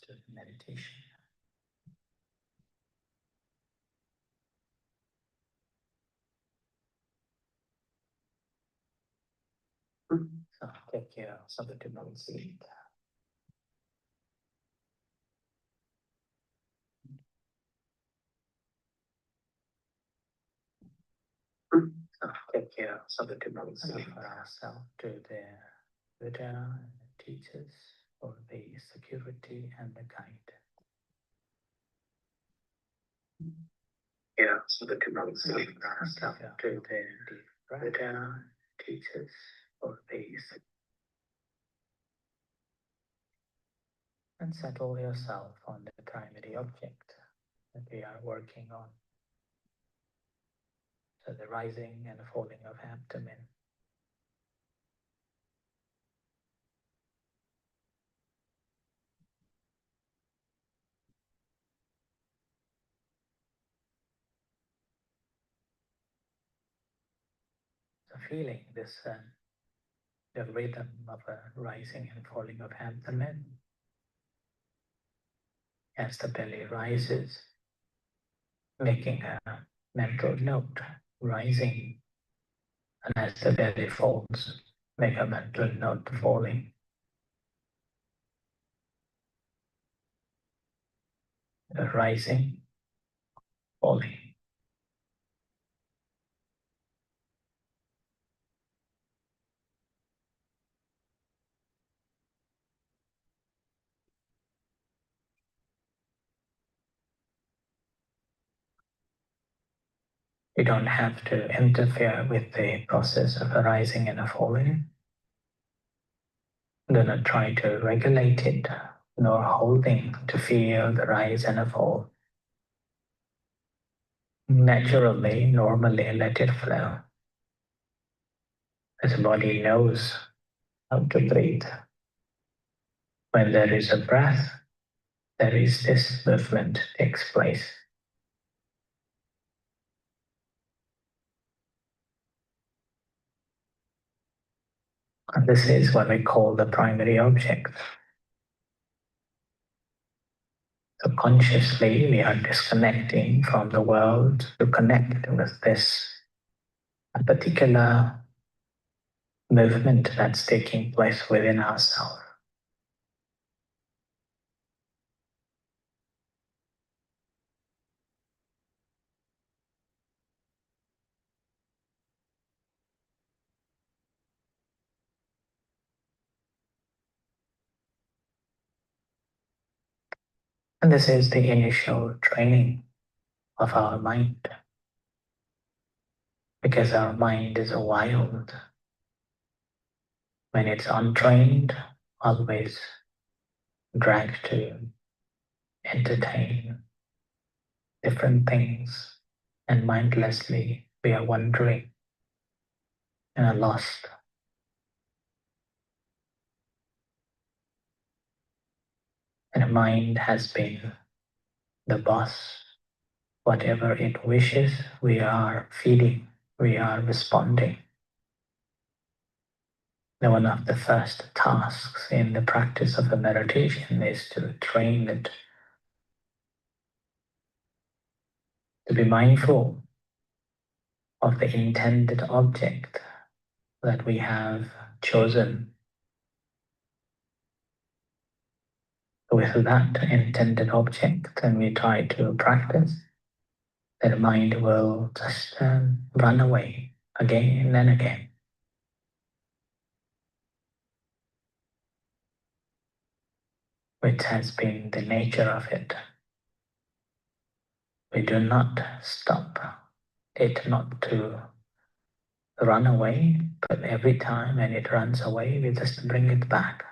to meditation. So take care of something to not sleep. So take care of something to not sleep for ourselves, to the Buddha and the teachers for the security and the guide. Yeah, so the to not sleep for ourselves, to the Buddha teachers for the and settle yourself on the primary object that we are working on. So the rising and falling of abdomen. So feeling this the rhythm of a rising and falling of abdomen as the belly rises, making a mental note rising, and as the belly falls, make a mental note falling. The rising, falling. You don't have to interfere with the process of a rising and a falling. Do not try to regulate it, nor holding to feel the rise and the fall. Naturally, normally let it flow. As the body knows how to breathe. When there is a breath, there is this movement takes place. And this is what we call the primary object. So consciously we are disconnecting from the world to connect with this particular movement that's taking place within ourselves. And this is the initial training of our mind, because our mind is wild. When it's untrained, always dragged to entertain different things, and mindlessly we are wandering and are lost. And the mind has been the boss. Whatever it wishes, we are feeding, we are responding. Now, one of the first tasks in the practice of a meditation is to train it to be mindful of the intended object that we have chosen. With that intended object, and we try to practice, the mind will just run away again and again. Which has been the nature of it. We do not stop it not to run away, but every time when it runs away, we just bring it back.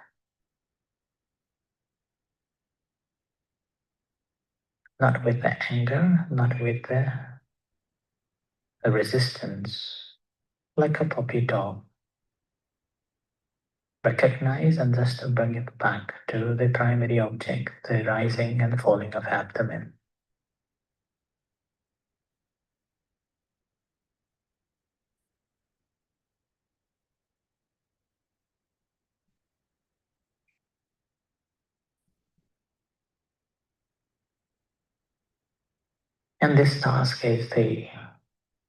Not with the anger, not with the resistance, like a puppy dog. Recognize and just bring it back to the primary object, the rising and falling of abdomen. And this task is the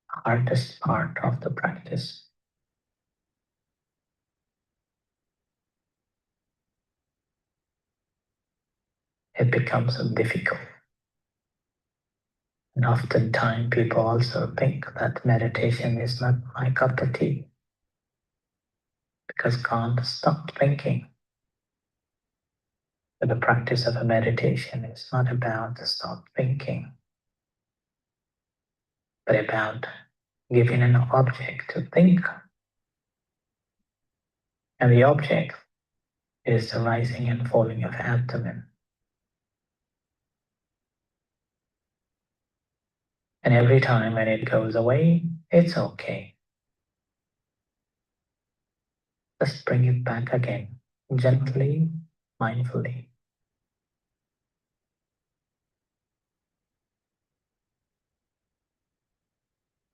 hardest part of the practice. It becomes difficult. And oftentimes people also think that meditation is not my cup of tea because can't stop thinking. But the practice of a meditation is not about stop thinking, but about giving an object to think. And the object is the rising and falling of abdomen. And every time when it goes away, it's okay. Just bring it back again, gently, mindfully.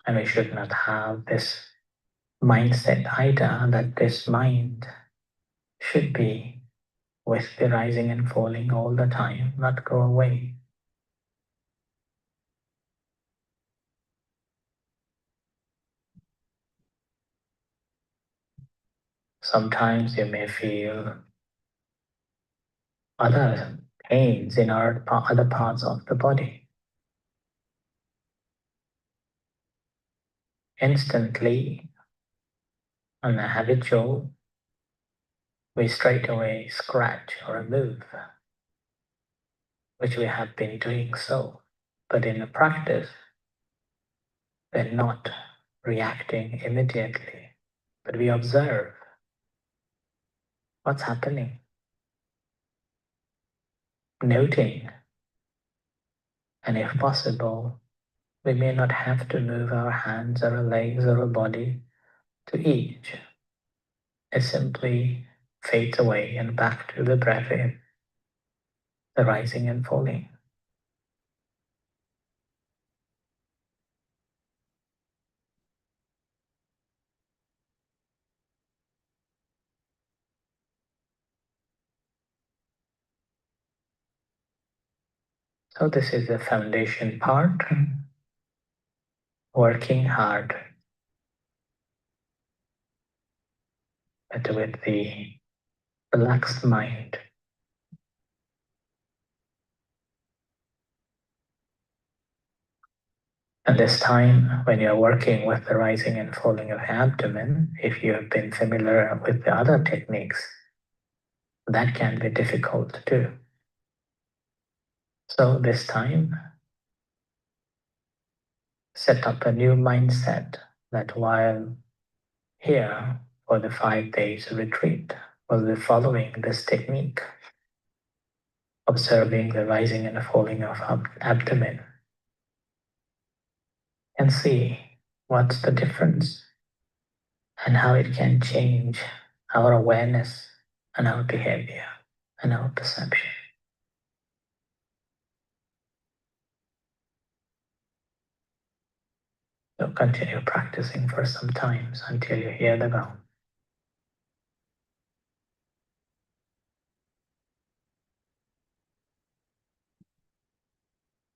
And we should not have this mindset either that this mind should be with the rising and falling all the time, not go away. Sometimes you may feel other pains in other parts of the body. Instantly, on a habitual, we straight away scratch or move, which we have been doing so. But in the practice, we're not reacting immediately, but we observe what's happening, noting, and if possible, we may not have to move our hands or our legs or our body to each. It simply fades away and back to the breath in, the rising and falling. So this is the foundation part, working hard, but with the relaxed mind. And this time, when you're working with the rising and falling of abdomen, if you have been familiar with the other techniques, that can be difficult too. So this time, set up a new mindset that while here for the 5 days retreat, we'll be following this technique, observing the rising and falling of abdomen, and see what's the difference and how it can change our awareness and our behavior and our perception. So continue practicing for some time until you hear the bell.